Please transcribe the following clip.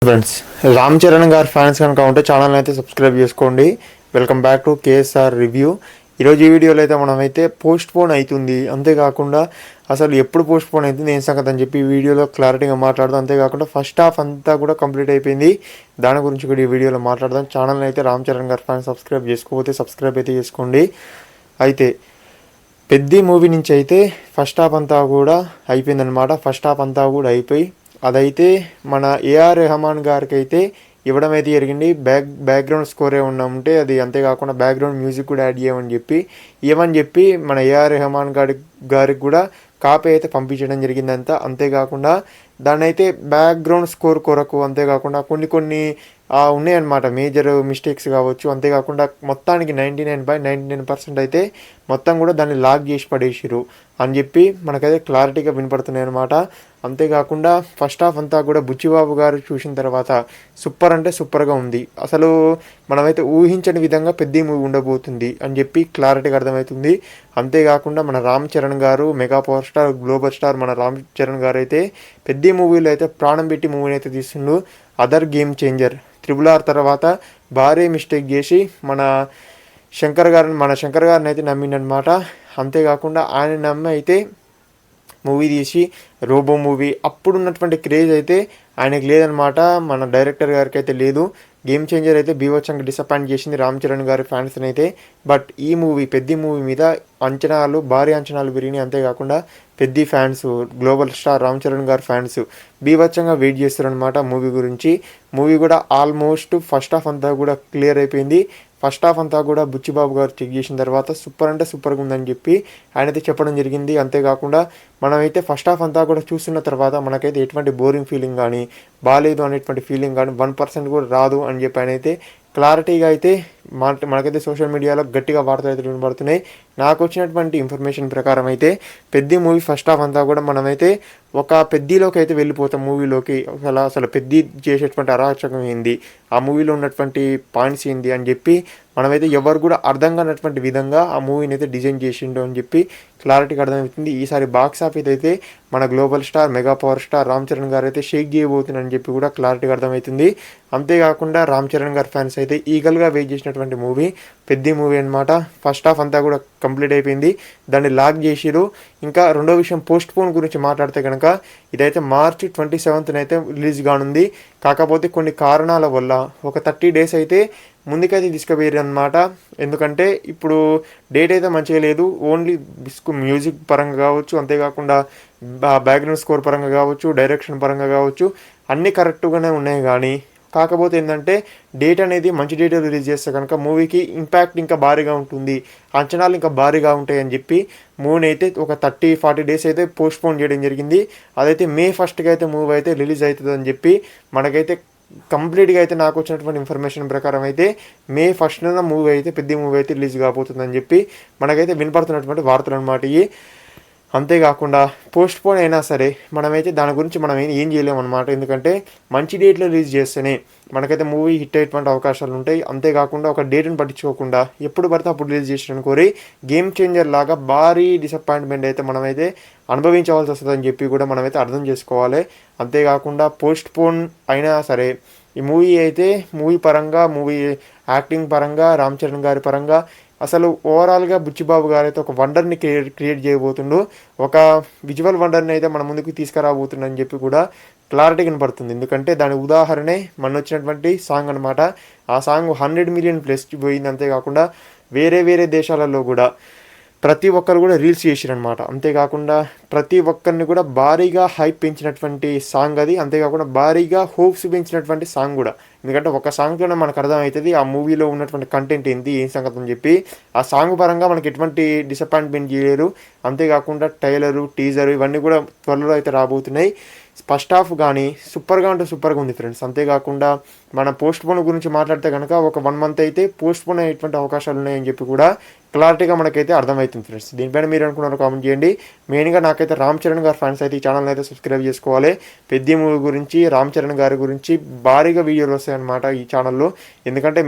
Friends, Ram Charan గారి fans కనుక ఉంటే ఛానల్ అయితే సబ్స్క్రైబ్ చేసుకోండి. Welcome back to KSR review. ఈరోజు ఈ వీడియోలో అయితే మనమైతే పోస్ట్ పోన్ అవుతుంది, అంతేకాకుండా అసలు ఎప్పుడు పోస్ట్ పోన్ అవుతుంది ఏం సంగతి అని చెప్పి ఈ వీడియోలో క్లారిటీగా మాట్లాడదాం. అంతేకాకుండా ఫస్ట్ హాఫ్ అంతా కూడా కంప్లీట్ అయిపోయింది, దాని గురించి కూడా ఈ వీడియోలో మాట్లాడదాం. ఛానల్ అయితే రామ్ చరణ్ గారి ఫ్యాన్స్ సబ్స్క్రైబ్ చేసుకోకపోతే సబ్స్క్రైబ్ అయితే చేసుకోండి. అయితే పెద్ద మూవీ నుంచి అయితే ఫస్ట్ హాఫ్ అంతా కూడా అయిపోయిందనమాట. ఫస్ట్ హాఫ్ అంతా కూడా అయిపోయి అదైతే మన ఏఆర్ రెహమాన్ గారికి అయితే ఇవ్వడం అయితే జరిగింది. బ్యాక్గ్రౌండ్ స్కోరే ఉంటే అది, అంతేకాకుండా బ్యాక్గ్రౌండ్ మ్యూజిక్ కూడా యాడ్ ఏమని చెప్పి మన ఏఆర్ రెహమాన్ గారికి కూడా కాపీ అయితే పంపించడం జరిగిందంతా. అంతేకాకుండా దాన్ని అయితే బ్యాక్గ్రౌండ్ స్కోర్ కొరకు, అంతేకాకుండా కొన్ని ఉన్నాయన్నమాట మేజర్ మిస్టేక్స్ కావచ్చు. అంతేకాకుండా మొత్తానికి 99% అయితే మొత్తం కూడా దాన్ని లాక్ చేసి పడేసిరు అని చెప్పి మనకైతే క్లారిటీగా వినపడుతున్నాయి అనమాట. అంతేకాకుండా ఫస్ట్ హాఫ్ అంతా కూడా బుచ్చిబాబు గారు చూసిన తర్వాత సూపర్ అంటే సూపర్గా ఉంది. అసలు మనమైతే ఊహించని విధంగా పెద్ద మూవీ ఉండబోతుంది అని చెప్పి క్లారిటీగా అర్థమవుతుంది. అంతేకాకుండా మన రామ్ చరణ్ గారు, mega power star, global star మన రామ్ చరణ్ గారు అయితే పెద్ద మూవీలో అయితే ప్రాణం పెట్టి మూవీని అయితే తీస్తుండు. అదర్ గేమ్ చేంజర్ RRR తర్వాత భారీ మిస్టేక్ చేసి మన శంకర్ గారిని అయితే నమ్మిండనమాట. అంతేకాకుండా ఆయన నమ్మి అయితే మూవీ తీసి రోబో మూవీ అప్పుడున్నటువంటి క్రేజ్ అయితే ఆయనకు లేదనమాట, మన డైరెక్టర్ గారికి అయితే లేదు. గేమ్ చేంజర్ అయితే బీభత్సంగా డిసప్పాయింట్ చేసింది రామ్ చరణ్ గారి ఫ్యాన్స్ని అయితే. బట్ ఈ పెద్ద మూవీ మీద భారీ అంచనాలు పెరిగినాయి. అంతేకాకుండా పెద్ద fans, global star Ram Charan గారి ఫ్యాన్స్ బీభత్సంగా వెయిట్ చేస్తారనమాట మూవీ గురించి. మూవీ కూడా ఆల్మోస్ట్ ఫస్ట్ హాఫ్ అంతా కూడా క్లియర్ అయిపోయింది. ఫస్ట్ హాఫ్ అంతా కూడా బుచ్చిబాబు గారు చెక్ చేసిన తర్వాత సూపర్ అంటే సూపర్గా ఉందని చెప్పి ఆయన అయితే చెప్పడం జరిగింది. అంతేకాకుండా మనమైతే ఫస్ట్ హాఫ్ అంతా కూడా చూస్తున్న తర్వాత మనకైతే ఎటువంటి బోరింగ్ ఫీలింగ్ కానీ, బాగాలేదు అనేటువంటి ఫీలింగ్ కానీ 1% కూడా రాదు అని చెప్పి ఆయన అయితే క్లారిటీగా అయితే మనకైతే సోషల్ మీడియాలో గట్టిగా వార్తలు అయితే వినబడుతున్నాయి. నాకు వచ్చినటువంటి ఇన్ఫర్మేషన్ ప్రకారం అయితే పెద్ద మూవీ ఫస్ట్ హాఫ్ అంతా కూడా మనమైతే ఒక పెద్దలోకి అయితే వెళ్ళిపోతాం. మూవీలోకి అసలు పెద్ద చేసేటువంటి అరాచకం ఏంది, ఆ మూవీలో ఉన్నటువంటి పాయింట్స్ ఏంది అని చెప్పి మనమైతే ఎవరు కూడా అర్థం కానటువంటి విధంగా ఆ మూవీని అయితే డిజైన్ చేసిండు అని చెప్పి క్లారిటీగా అర్థమవుతుంది. ఈసారి బాక్స్ ఆఫీస్ అయితే మన global star, mega power star Ram Charan గారు అయితే షేక్ చేయబోతుందని చెప్పి కూడా క్లారిటీగా అర్థమవుతుంది. అంతేకాకుండా రామ్ చరణ్ గారి ఫ్యాన్స్ అయితే ఈగల్గా వెయిట్ చేసినటువంటి మూవీ పెద్ద మూవీ అనమాట. ఫస్ట్ హాఫ్ అంతా కూడా కంప్లీట్ అయిపోయింది, దాన్ని లాక్ చేసిరు. ఇంకా రెండో విషయం పోస్ట్ పోన్ గురించి మాట్లాడితే కనుక ఇదైతే March 27th అయితే రిలీజ్ కానుంది. కాకపోతే కొన్ని కారణాల వల్ల ఒక 30 days అయితే ముందుకైతే తీసుకుపోయారు అనమాట. ఎందుకంటే ఇప్పుడు డేట్ అయితే మంచిగా లేదు. ఓన్లీ మ్యూజిక్ పరంగా కావచ్చు, అంతేకాకుండా బ్యాక్గ్రౌండ్ స్కోర్ పరంగా కావచ్చు, డైరెక్షన్ పరంగా కావచ్చు, అన్నీ కరెక్ట్గానే ఉన్నాయి. కానీ కాకపోతే ఏంటంటే డేట్ అనేది మంచి డేట్ రిలీజ్ చేస్తే కనుక మూవీకి ఇంపాక్ట్ ఇంకా భారీగా ఉంటుంది, అంచనాలు ఇంకా భారీగా ఉంటాయి అని చెప్పి మూవీని అయితే ఒక 30-40 days అయితే పోస్ట్ పోన్ చేయడం జరిగింది. అదైతే May 1st అయితే మూవీ అయితే రిలీజ్ అవుతుంది అని చెప్పి మనకైతే కంప్లీట్గా అయితే నాకు వచ్చినటువంటి ఇన్ఫర్మేషన్ ప్రకారం అయితే May 1st మూవీ అయితే పెద్ద మూవీ అయితే రిలీజ్ కాబోతుందని చెప్పి మనకైతే వినపడుతున్నటువంటి వార్తలు అనమాట ఇవి. అంతేకాకుండా పోస్ట్ పోన్ అయినా సరే మనమైతే దాని గురించి మనం ఏం చేయలేము అనమాట. ఎందుకంటే మంచి డేట్లో రిలీజ్ చేస్తేనే మనకైతే మూవీ హిట్ అయ్యేటువంటి అవకాశాలు ఉంటాయి. అంతేకాకుండా ఒక డేట్ని పట్టించుకోకుండా ఎప్పుడు పడితే అప్పుడు రిలీజ్ చేసిన కోరి గేమ్ చేంజర్ లాగా భారీ డిసప్పాయింట్మెంట్ అయితే మనమైతే అనుభవించవలసి వస్తుందని చెప్పి కూడా మనమైతే అర్థం చేసుకోవాలి. అంతేకాకుండా పోస్ట్ పోన్ అయినా సరే ఈ మూవీ అయితే మూవీ పరంగా, మూవీ యాక్టింగ్ పరంగా, రామ్ చరణ్ గారి పరంగా అసలు ఓవరాల్గా బుచ్చిబాబు గారు అయితే ఒక వండర్ని క్రియేట్ చేయబోతుండు, ఒక విజువల్ వండర్ని అయితే మన ముందుకు తీసుకురాబోతుండని చెప్పి కూడా క్లారిటీ కనపడుతుంది. ఎందుకంటే దాని ఉదాహరణే మన వచ్చినటువంటి సాంగ్ అనమాట. ఆ సాంగ్ 100 million+ పోయింది. అంతేకాకుండా వేరే దేశాలలో కూడా ప్రతి ఒక్కరు కూడా రీల్స్ చేసిరనమాట. అంతేకాకుండా ప్రతి ఒక్కరిని కూడా భారీగా హైప్ పెంచినటువంటి సాంగ్ అది. అంతేకాకుండా భారీగా హోప్స్ పెంచినటువంటి సాంగ్ కూడా. ఎందుకంటే ఒక సాంగ్తోనే మనకు అర్థమవుతుంది ఆ మూవీలో ఉన్నటువంటి కంటెంట్ ఏంటి, ఏం సంగతి అని చెప్పి. ఆ సాంగ్ పరంగా మనకి ఎటువంటి డిసప్పాయింట్మెంట్ చేయలేరు. అంతేకాకుండా ట్రైలరు, టీజరు ఇవన్నీ కూడా త్వరలో అయితే రాబోతున్నాయి. ఫస్ట్ హాఫ్ కానీ సూపర్గా ఉంది ఫ్రెండ్స్. అంతేకాకుండా మన పోస్ట్ పోన్ గురించి మాట్లాడితే కనుక ఒక 1 month అయితే పోస్ట్ పోన్ అయ్యేటువంటి అవకాశాలు ఉన్నాయని చెప్పి కూడా క్లారిటీగా మనకైతే అర్థమవుతుంది ఫ్రెండ్స్. దీనిపైన మీరు అనుకున్నారు కామెంట్ చేయండి. మెయిన్గా నాకైతే రామ్ చరణ్ గారి ఫ్యాన్స్ అయితే ఈ ఛానల్ అయితే సబ్స్క్రైబ్ చేసుకోవాలి. పెద్ద మూవీ గురించి, రామ్ చరణ్ గారి గురించి భారీగా వీడియోలు వస్తాయన్నమాట ఈ ఛానల్లో. ఎందుకంటే